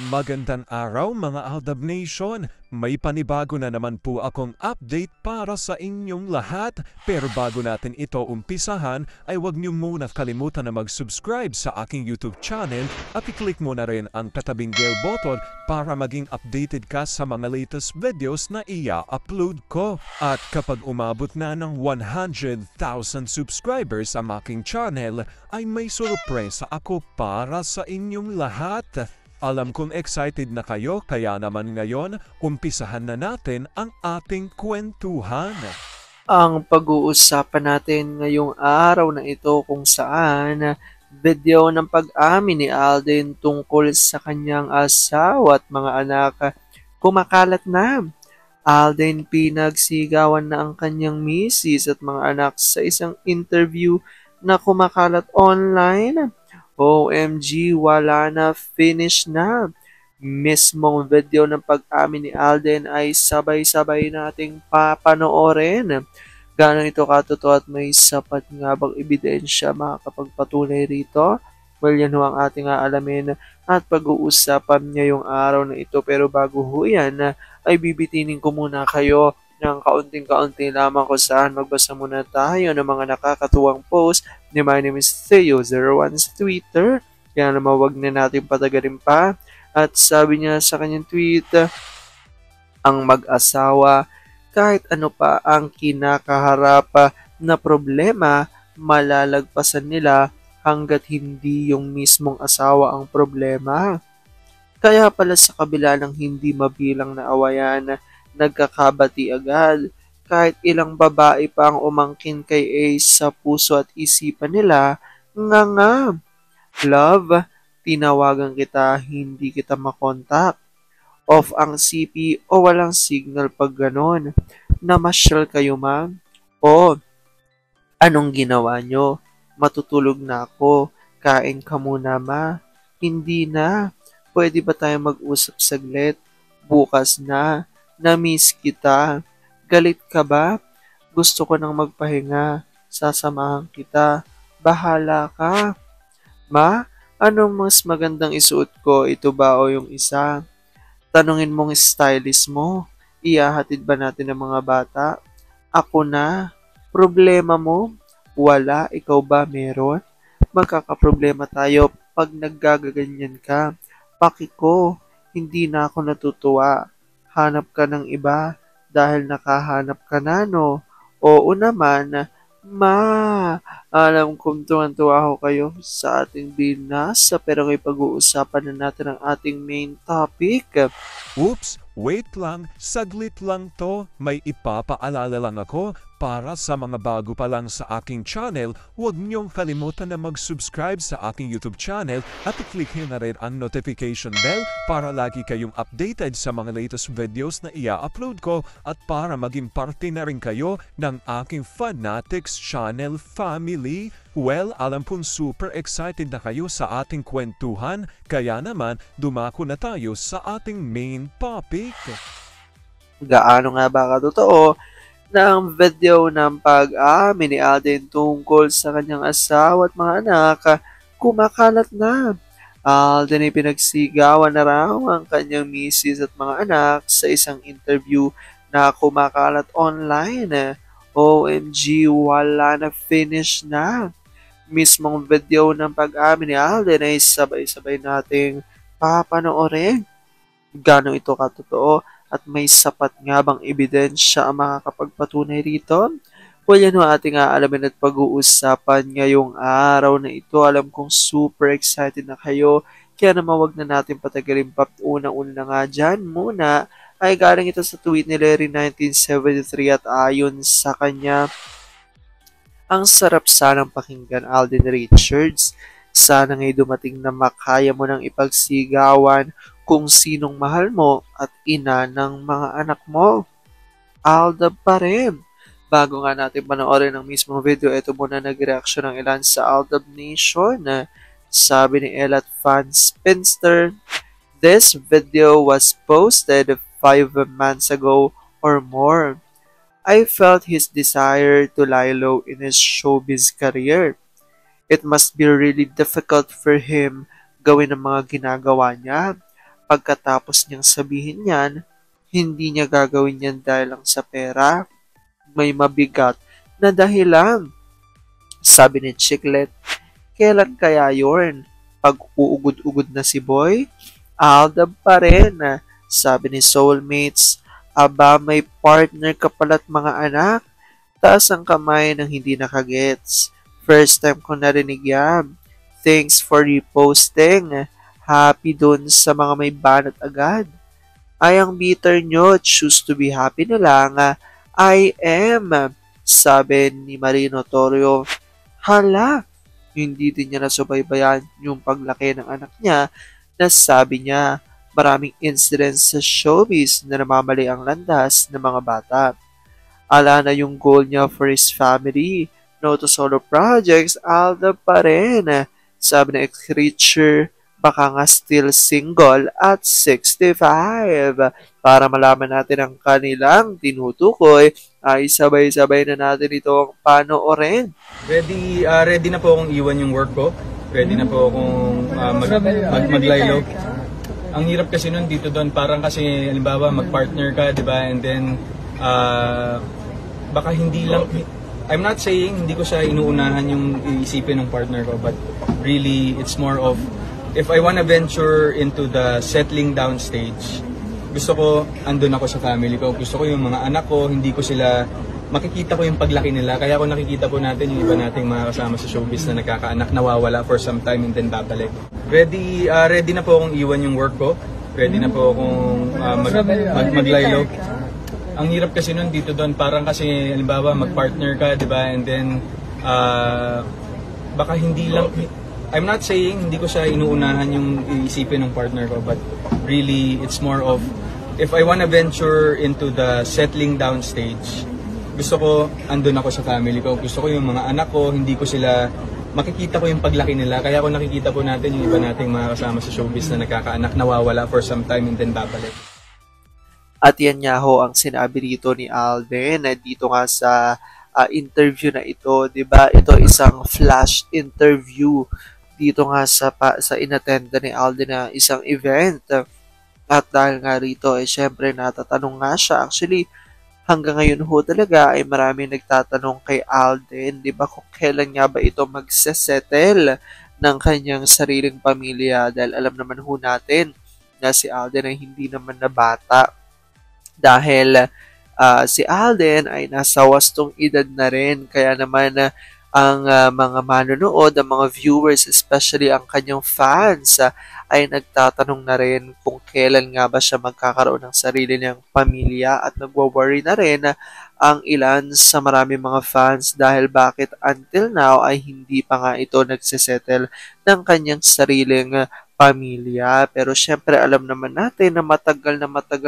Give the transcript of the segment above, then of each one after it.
Magandang araw mga Aldab Nation! May panibago na naman po akong update para sa inyong lahat. Pero bago natin ito umpisahan ay huwag niyo muna kalimutan na mag-subscribe sa aking YouTube channel at i-click mo na rin ang katabing bell button para maging updated ka sa mga latest videos na i-upload ko. At kapag umabot na ng 100,000 subscribers ang aking channel ay may sorpresa ako para sa inyong lahat. Alam kong excited na kayo kaya naman ngayon, umpisahan na natin ang ating kwentuhan. Ang pag-uusapan natin ngayong araw na ito kung saan video ng pag-amin ni Alden tungkol sa kanyang asawa at mga anak kumakalat na. Alden pinagsigawan na ang kanyang misis at mga anak sa isang interview na kumakalat online. OMG, wala na, finish na. Mismong video ng pag-amin ni Alden ay sabay-sabay nating papanoorin. Gaano ito katotoo at may sapat nga bang ebidensya makakapagpatunay rito? Well, yan ho ang ating aalamin at pag-uusapan ngayong araw na ito. Pero bago ho yan, ay bibitinin ko muna kayo ng kaunting-kaunti lamang kung saan magbasa muna tayo ng mga nakakatuwang post ni My Name is Theo01 sa Twitter. Kaya naman wag na natin patagalin pa. At sabi niya sa kanyang tweet, ang mag-asawa, kahit ano pa ang kinakaharap na problema, malalagpasan nila hanggat hindi yung mismong asawa ang problema. Kaya pala sa kabila ng hindi mabilang na awayan, nagkakabati agad. Kahit ilang babae pa ang umangkin kay Ace sa puso at isipan nila, nga. Love, tinawagan kita, hindi kita makontak. Off ang CP o walang signal pag ganon. Namasyal kayo ma'am? O, anong ginawa nyo? Matutulog na ako. Kain ka muna ma. Hindi na. Pwede ba tayo mag-usap saglit? Bukas na. Na-miss kita. Galit ka ba? Gusto ko nang magpahinga. Sasamahan kita. Bahala ka. Ma, anong mas magandang isuot ko? Ito ba o yung isa? Tanungin mong stylist mo. Ihahatid ba natin ang mga bata? Ako na. Problema mo? Wala. Ikaw ba meron? Magkakaproblema tayo pag naggagaganyan ka. Paki ko. Hindi na ako natutuwa. Hanap ka ng iba dahil nakahanap ka na, no? Oo naman, ma. Alam kong tuwan-tuwa ako kayo sa ating binasa pero ngayon pag-uusapan na natin ang ating main topic. Oops, wait lang, saglit lang to. May ipapaalala lang ako para sa mga bago pa lang sa aking channel. Huwag niyong kalimutan na mag-subscribe sa aking YouTube channel at i-click nyo na rin ang notification bell para lagi kayong updated sa mga latest videos na i-upload ko at para maging parte na rin kayo ng aking Fanatics channel family. Well, alam kong super excited na kayo sa ating kwentuhan, kaya naman dumako na tayo sa ating main topic. Gaano nga ba katotoo na ang video ng pag-amin ni Alden tungkol sa kanyang asawa at mga anak kumakalat na? Alden ay pinagsigawan na raw ang kanyang misis at mga anak sa isang interview na kumakalat online. OMG, wala na, finish na. Mismong video ng pag-amin ni Alden ay sabay-sabay nating papanoorin. Gano'ng ito katotoo at may sapat nga bang ebidensya ang makakapagpatunay rito? Well, yan ang ating aalamin at pag-uusapan ngayong araw na ito. Alam kong super excited na kayo. Kaya naman wag na natin patagalin pa. Unang-una na nga dyan muna ay galing ito sa tweet ni Larry 1973 at ayon sa kanya, ang sarap sanang pakinggan Alden Richards. Sana nga'y dumating na makaya mo nang ipagsigawan kung sinong mahal mo at ina ng mga anak mo. Aldab pa rin. Bago nga natin panoorin ang mismong video, ito muna nag-reaction ng ilan sa Aldab Nation. Sabi ni Elat Fan Spinster, this video was posted 5 months ago or more. I felt his desire to lie low in his showbiz career. It must be really difficult for him gawin ang mga ginagawa niya. pagkatapos niyang sabihin yan, hindi niya gagawin yan dahil lang sa pera. May mabigat na dahilan. Sabi ni Chiclet, kailan kaya yun? Pag uugod-ugod na si Boy? Aldab pa rin. Sabi ni Soulmates, aba may partner ka pala't mga anak. Taas ang kamay ng hindi nakagets. First time ko narinig yan. Thanks for reposting. Happy dun sa mga may banat agad. Ay ang bitter nyo, choose to be happy na lang. I am, sabi ni Marino Torrio. Hala, hindi din niya nasubaybayan yung paglaki ng anak niya na sabi niya maraming incidents sa showbiz na namamali ang landas ng mga bata. Ala na yung goal niya for his family. No to solo projects, Alda pa rin. Sabi ng ex-creature, baka nga still single at 65. Para malaman natin ang kanilang tinutukoy, ay sabay-sabay na natin itong panoorin. Ready na po akong iwan yung work ko. Ready na po akong maglaylo. Ang hirap kasi nun dito doon, parang kasi halimbawa mag-partner ka, di ba? And then baka hindi lang, I'm not saying hindi ko siya inuunahan yung iisipin ng partner ko, but really it's more of if I wanna venture into the settling down stage, gusto ko andun ako sa family ko. Gusto ko yung mga anak ko, hindi ko sila, makikita ko yung paglaki nila. Kaya kung nakikita po natin yung iba nating mga kasama sa showbiz na nagkakaanak, nawawala for some time and then babalik. Ready na po akong iwan yung work ko. Ready na po akong maglaylo. Ang hirap kasi nun dito doon, parang kasi halimbawa mag-partner ka, di ba? And then baka hindi lang, I'm not saying hindi ko siya inuunahan yung iisipin ng partner ko, but really it's more of if I wanna venture into the settling down stage, gusto ko andun ako sa family ko. Gusto ko yung mga anak ko, hindi ko sila, makikita ko yung paglaki nila. Kaya kung nakikita po natin yung iba nating mga kasama sa showbiz na nagkakaanak, nawawala for some time and then babalik. At yan nga ho ang sinabi dito ni Alden na dito nga sa interview na ito, 'di ba? Ito isang flash interview dito nga sa inattenda ni Alden na isang event. At dahil nga rito syempre natatanong nga siya. Actually, hanggang ngayon ho talaga ay marami nagtatanong kay Alden, 'di ba, kung kailan nga ba ito magsesettle ng kanyang sariling pamilya, dahil alam naman ho natin na si Alden ay hindi naman na bata. Dahil si Alden ay nasa wastong edad na rin, kaya naman ang mga manonood, ang mga viewers, especially ang kanyang fans, ay nagtatanong na rin kung kailan nga ba siya magkakaroon ng sarili niyang pamilya, at nagwa-worry na rin ang ilan sa marami mga fans dahil bakit until now ay hindi pa nga ito nagsisettle ng kanyang sariling pamilya. Pero syempre alam naman natin na matagal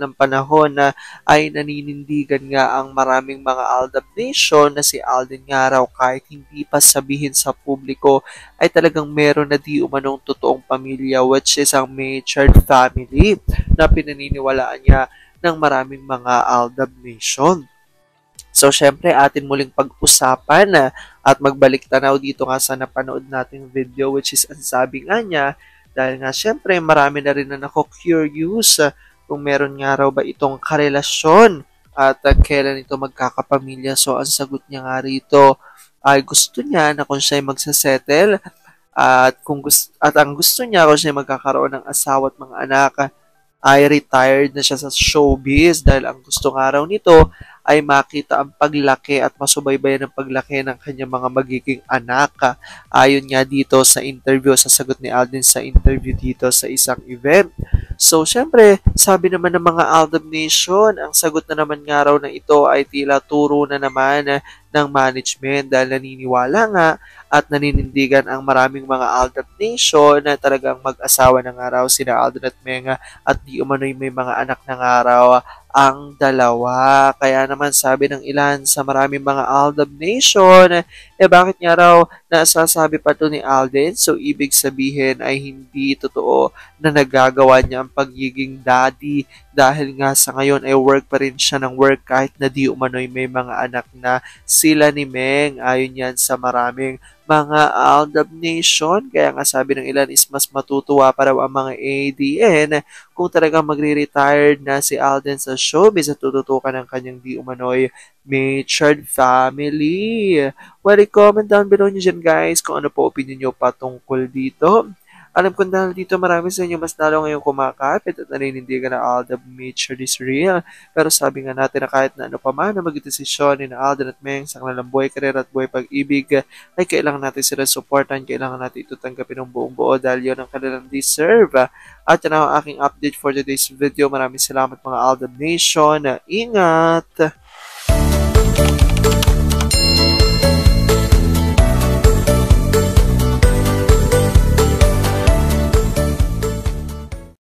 ng panahon na ay naninindigan nga ang maraming mga Aldab Nation na si Alden nga raw kahit hindi pa sabihin sa publiko ay talagang meron na di umanong totoong pamilya, which is ang Machard family na pinaniniwalaan niya ng maraming mga Aldab Nation. So, syempre, atin muling pag-usapan at magbalik tanaw dito nga sa napanood nating video, which is ang sabi nga niya, dahil nga syempre marami na rin na nako-curious kung meron nga raw ba itong karelasyon at kailan ito magkakapamilya. So ang sagot niya nga rito ay gusto niya na kung siya ay magsasettle at ang gusto niya kung siya ay magkakaroon ng asawa at mga anak ay retired na siya sa showbiz, dahil ang gusto nga raw nito ay makita ang paglaki at masubaybayan ang paglaki ng kanyang mga magiging anak. Ayon nga dito sa interview, sa sagot ni Alden sa interview dito sa isang event. So, syempre, sabi naman ng mga Aldab Nation, ang sagot na naman nga raw na ito ay tila turo na naman ng management, dahil naniniwala nga at naninindigan ang maraming mga Aldab Nation na talagang mag-asawa na nga raw sina Alden at Menga, at di umano'y may mga anak na nga raw ang dalawa. Kaya naman sabi ng ilan sa maraming mga Aldab Nation, bakit nga raw nasasabi pa to ni Alden? So ibig sabihin ay hindi totoo na nagagawa niya ang pagiging daddy, dahil nga sa ngayon ay work pa rin siya ng work kahit na di umano'y may mga anak na sila ni Meng. Ayon yan sa maraming mga Aldab Nation. Kaya nga sabi ng ilan is mas matutuwa pa raw ang mga ADN kung talagang magre-retired na si Alden sa showbiz at tututukan ng kanyang di umano'y matured family. Well, i-comment down below nyo dyan guys kung ano po opinion nyo patungkol dito. Alam ko dahil dito marami sa inyo mas lalo ngayong kumakapit at naninindigan na Alden Mature is real. Pero sabi nga natin na kahit na ano pa man na magdesisyon ni na Alden at Meng sa kanilang buhay karera at buhay pag-ibig ay kailangan natin sila supportan, kailangan natin ito tanggapin ng buong buo dahil yun ang kanilang deserve. At yan ang aking update for today's video. Maraming salamat mga Alden Nation. Ingat!